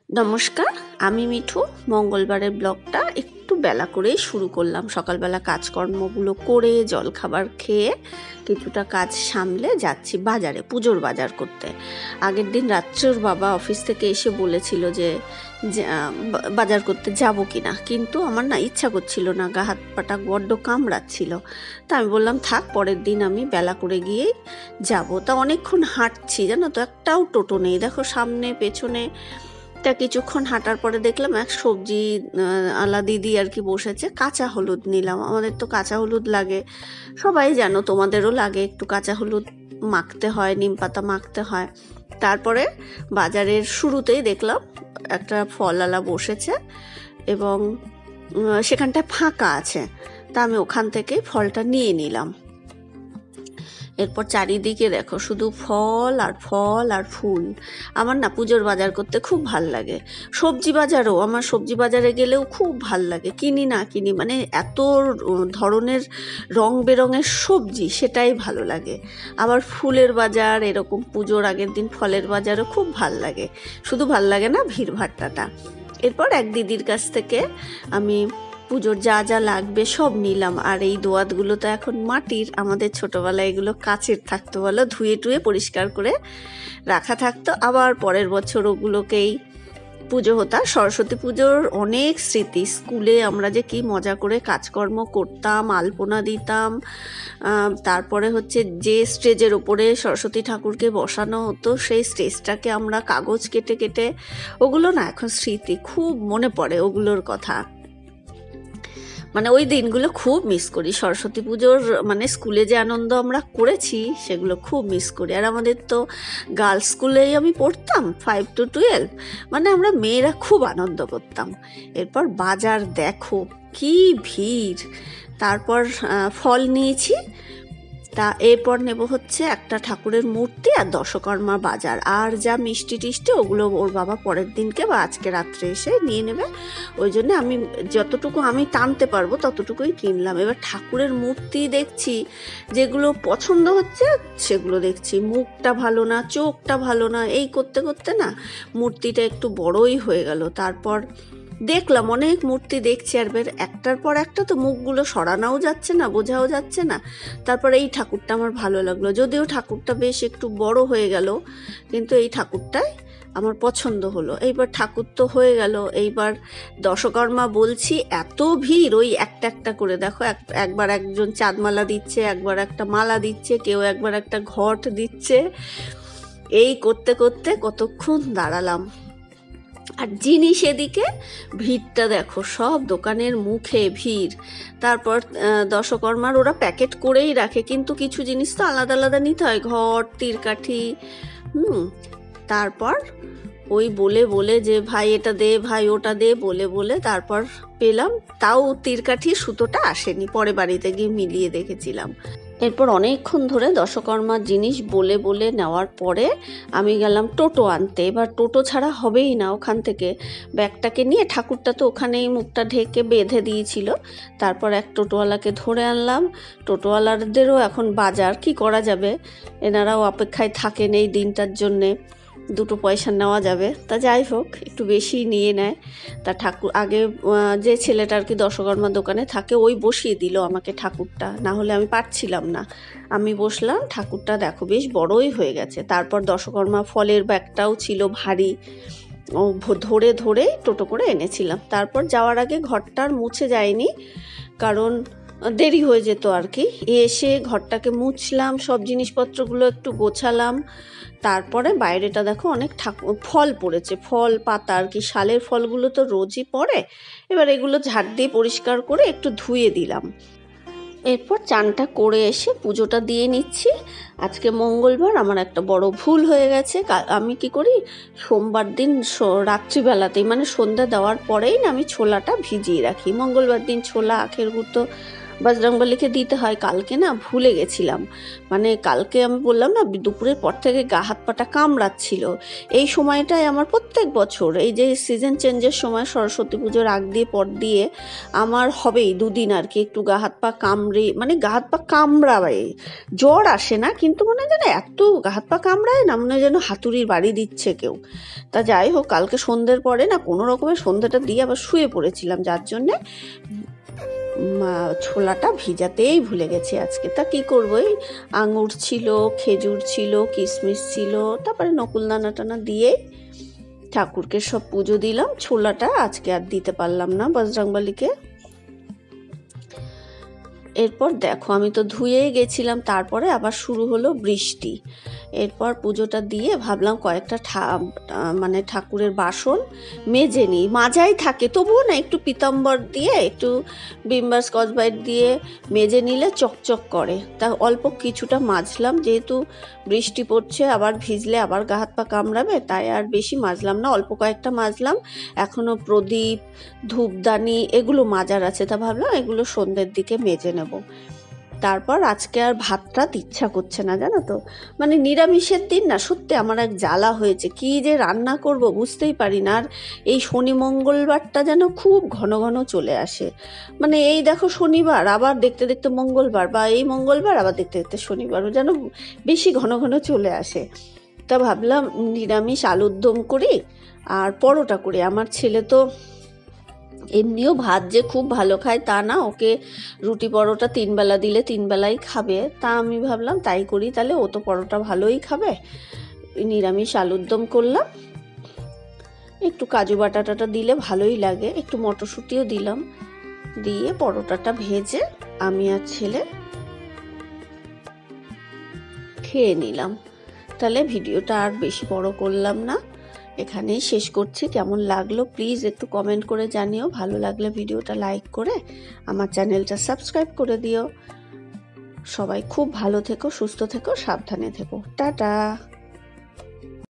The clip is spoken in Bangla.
নমস্কার, আমি মিঠু। মঙ্গলবারের ব্লগটা একটু বেলা করেই শুরু করলাম। সকালবেলা কাজকর্মগুলো করে জলখাবার খেয়ে কিছুটা কাজ সামলে যাচ্ছি বাজারে, পুজোর বাজার করতে। আগের দিন রাত্রের বাবা অফিস থেকে এসে বলেছিল যে বাজার করতে যাব কি না, কিন্তু আমার না ইচ্ছা করছিল না, গা হাত পাটা বড্ড কামড়াচ্ছিল। তা আমি বললাম থাক, পরের দিন আমি বেলা করে গিয়েই যাব। তা অনেকক্ষণ হাঁটছি, জানো তো, একটাও টোটো নেই। দেখো সামনে পেছনে। তা কিছুক্ষণ হাঁটার পরে দেখলাম এক সবজি আলা দিদি আর কি বসেছে। কাঁচা হলুদ নিলাম, আমাদের তো কাঁচা হলুদ লাগে, সবাই জানো, তোমাদেরও লাগে। একটু কাঁচা হলুদ মাখতে হয়, নিম পাতা মাখতে হয়। তারপরে বাজারের শুরুতেই দেখলাম একটা ফলওয়ালা বসেছে এবং সেখানটায় ফাঁকা আছে। তা আমি ওখান থেকে ফলটা নিয়ে নিলাম। এরপর চারিদিকে দেখো শুধু ফল আর ফল আর ফুল। আমার না পুজোর বাজার করতে খুব ভাল লাগে। সবজি বাজারও, আমার সবজি বাজারে গেলেও খুব ভাল লাগে। কিনি না কিনি, মানে এত ধরনের রং বেরঙের সবজি, সেটাই ভালো লাগে। আবার ফুলের বাজার, এরকম পুজোর আগের দিন ফলের বাজারও খুব ভাল লাগে। শুধু ভাল লাগে না ভিড়ভাট্টাটা। এরপর এক দিদির কাছ থেকে আমি পুজোর যা যা লাগবে সব নিলাম। আর এই দোয়াতগুলো তো এখন মাটির, আমাদের ছোটবেলায় এগুলো কাচের থাকতো, বলো, ধুয়ে টুয়ে পরিষ্কার করে রাখা থাকতো। আবার পরের বছর ওগুলোকেই পুজো হতো। সরস্বতী পুজোর অনেক স্মৃতি। স্কুলে আমরা যে কি মজা করে কাজকর্ম করতাম, আলপনা দিতাম। তারপরে হচ্ছে যে স্টেজের ওপরে সরস্বতী ঠাকুরকে বসানো হতো, সেই স্টেজটাকে আমরা কাগজ কেটে কেটে, ওগুলো না এখন স্মৃতি, খুব মনে পড়ে ওগুলোর কথা। মানে ওই দিনগুলো খুব মিস করি। সরস্বতী পুজোর মানে স্কুলে যে আনন্দ আমরা করেছি সেগুলো খুব মিস করি। আর আমাদের তো গার্লস স্কুলেই আমি পড়তাম, 5 to 12, মানে আমরা মেয়েরা খুব আনন্দ করতাম। এরপর বাজার দেখো কি ভিড়। তারপর ফল নিয়েছি। তা এরপর নেব হচ্ছে একটা ঠাকুরের মূর্তি আর দশকর্মা বাজার। আর যা মিষ্টি টিষ্টি ওগুলো ওর বাবা পরের দিনকে বা আজকে রাত্রে এসে নিয়ে নেবে। ওই জন্য আমি যতটুকু আমি টানতে পারবো ততটুকুই কিনলাম। এবার ঠাকুরের মূর্তি দেখছি, যেগুলো পছন্দ হচ্ছে সেগুলো দেখছি। মুখটা ভালো না, চোখটা ভালো না, এই করতে করতে না মূর্তিটা একটু বড়ই হয়ে গেল। তারপর দেখলাম অনেক মূর্তি দেখছি, আর বের একটার পর একটা তো মুখগুলো সরানোও যাচ্ছে না, বোঝাও যাচ্ছে না। তারপর এই ঠাকুরটা আমার ভালো লাগলো, যদিও ঠাকুরটা বেশ একটু বড় হয়ে গেল, কিন্তু এই ঠাকুরটাই আমার পছন্দ হলো। এইবার ঠাকুর তো হয়ে গেল। এইবার দশকর্মা বলছি, এত ভিড়। ওই একটা একটা করে দেখো, একবার একজন চাঁদমালা দিচ্ছে, একবার একটা মালা দিচ্ছে, কেউ একবার একটা ঘট দিচ্ছে। এই করতে করতে কতক্ষণ দাঁড়ালাম। আর জিনিস এদিকে, ভিড়টা দেখো, সব দোকানের মুখে ভিড়। তারপর দশকর্মার ওরা প্যাকেট করেই রাখে, কিন্তু কিছু জিনিস তো আলাদা আলাদা নিতে হয়, ঘট, তীরকাঠি। তারপর ওই বলে বলে যে ভাই এটা দে, ভাই ওটা দে, বলে বলে তারপর পেলাম। তাও তীরকাঠি সুতোটা আসেনি, পরে বাড়িতে গিয়ে মিলিয়ে দেখেছিলাম। এরপর অনেকক্ষণ ধরে দশকর্মার জিনিস বলে বলে নেওয়ার পরে আমি গেলাম টোটো আনতে। এবার টোটো ছাড়া হবেই না, ওখান থেকে ব্যাগটাকে নিয়ে, ঠাকুরটা তো ওখানেই মুখটা ঢেকে বেঁধে দিয়েছিল। তারপর এক টোটোওয়ালাকে ধরে আনলাম। টোটোওয়ালাদেরও এখন বাজার, কি করা যাবে, এনারাও অপেক্ষায় থাকেন এই দিনটার জন্যে, দুটো পয়সা নেওয়া যাবে। তা যাই হোক, একটু বেশি নিয়ে নেয়। তা ঠাকুর আগে যে ছেলেটা আর কি দশকর্মার দোকানে থাকে, ওই বসিয়ে দিল আমাকে ঠাকুরটা, না হলে আমি পারছিলাম না। আমি বসলাম, ঠাকুরটা দেখো বেশ বড়ই হয়ে গেছে। তারপর দশকর্মা ফলের ব্যাগটাও ছিল ভারী, ও ধরে ধরে টোটো করে এনেছিলাম। তারপর যাওয়ার আগে ঘরটার মুছে যায়নি, কারণ দেরি হয়ে যেত আর কি। এসে ঘরটাকে মুছলাম, সব জিনিসপত্রগুলো একটু গোছালাম। তারপরে বাইরেটা দেখো অনেক ফল পড়েছে, ফল পাতা আর কি, শালের ফলগুলো তো রোজই পড়ে। এবার এগুলো ঝাড় দিয়ে পরিষ্কার করে একটু ধুয়ে দিলাম। এরপর চানটা করে এসে পুজোটা দিয়ে নিচ্ছি। আজকে মঙ্গলবার, আমার একটা বড় ভুল হয়ে গেছে। আমি কি করি, সোমবার দিন রাত্রিবেলাতেই, মানে সন্ধ্যা দেওয়ার পরেই না, আমি ছোলাটা ভিজিয়ে রাখি। মঙ্গলবার দিন ছোলা, আখের গুঁতো বজরংবলীকে দিতে হয়। কালকে না ভুলে গেছিলাম, মানে কালকে আমি বললাম না দুপুরের পর থেকে গা হাত পাটা কামড়াচ্ছিল। এই সময়টায় আমার প্রত্যেক বছর এই যে সিজন চেঞ্জের সময় সরস্বতী পুজোর আগ দিয়ে পর দিয়ে আমার হবেই দুদিন আর কি একটু গা হাত পা কামড়ে, মানে গা হাত পা কামড়াবে, জ্বর আসে না কিন্তু মনে হয় যেন এত গা হাত পা কামড়ায় না, মনে হয় যেন হাতুড়ির বাড়ি দিচ্ছে কেউ। তা যাই হোক, কালকে সন্ধ্যের পরে না কোনো রকমের সন্ধ্যাটা দিয়ে আবার শুয়ে পড়েছিলাম, যার জন্যে ছোলাটা ভিজাতেই ভুলে গেছি আজকে। তা কি করবো, এই আঙুর ছিল, খেজুর ছিল, কিশমিশ ছিল, তারপরে নকুল দানা টানা দিয়ে ঠাকুরকে সব পুজো দিলাম। ছোলাটা আজকে আর দিতে পারলাম না বজরংবলীকে। এরপর দেখো আমি তো ধুয়েই গেছিলাম, তারপরে আবার শুরু হলো বৃষ্টি। এরপর পুজোটা দিয়ে ভাবলাম কয়েকটা মানে ঠাকুরের বাসন মেজে নিই, মাজাই থাকে তবুও না একটু পিতাম্বর দিয়ে একটু ভিম বার স্কচ ব্রাইট দিয়ে মেজে নিলে চকচক করে। তা অল্প কিছুটা মাজলাম, যেহেতু বৃষ্টি পড়ছে আবার ভিজলে আবার গা হাত পা কামড়াবে, তাই আর বেশি মাজলাম না, অল্প কয়েকটা মাজলাম। এখনও প্রদীপ, ধূপদানি এগুলো মাজার আছে, তা ভাবলাম এগুলো সন্ধ্যের দিকে মেজে নেব। তারপর আজকে আর ভাতটা ইচ্ছা করছে না, জানো তো, মানে নিরামিষের দিন না সত্যি আমার এক জ্বালা হয়েছে, কি যে রান্না করব বুঝতেই পারি না। আর এই শনি মঙ্গলবারটা যেন খুব ঘন ঘন চলে আসে, মানে এই দেখো শনিবার আবার দেখতে দেখতে মঙ্গলবার, বা এই মঙ্গলবার আবার দেখতে দেখতে শনিবারও যেন বেশি ঘন ঘন চলে আসে। তা ভাবলাম নিরামিষ আলুর দম করি আর পরোটা করি। আমার ছেলে তো এমনিও ভাত যে খুব ভালো খায় তা না, ওকে রুটি পরোটা 3 বেলা দিলে 3 বেলাই খাবে। তা আমি ভাবলাম তাই করি, তাহলে ও তো পরোটা ভালোই খাবে। নিরামিষ আলুর দম করলাম, একটু কাজু বাটাটা দিলে ভালোই লাগে, একটু মটরশুঁটিও দিলাম, দিয়ে পরোটাটা ভেজে আমি আর ছেলে খেয়ে নিলাম। তাহলে ভিডিওটা আর বেশি বড় করলাম না, এখানেই শেষ করছি। কেমন লাগলো প্লিজ একটু কমেন্ট করে জানিও, ভালো লাগলে ভিডিওটা লাইক করে আমার চ্যানেলটা সাবস্ক্রাইব করে দিও। সবাই খুব ভালো থেকো, সুস্থ থেকো, সাবধানে থেকো, টাটা।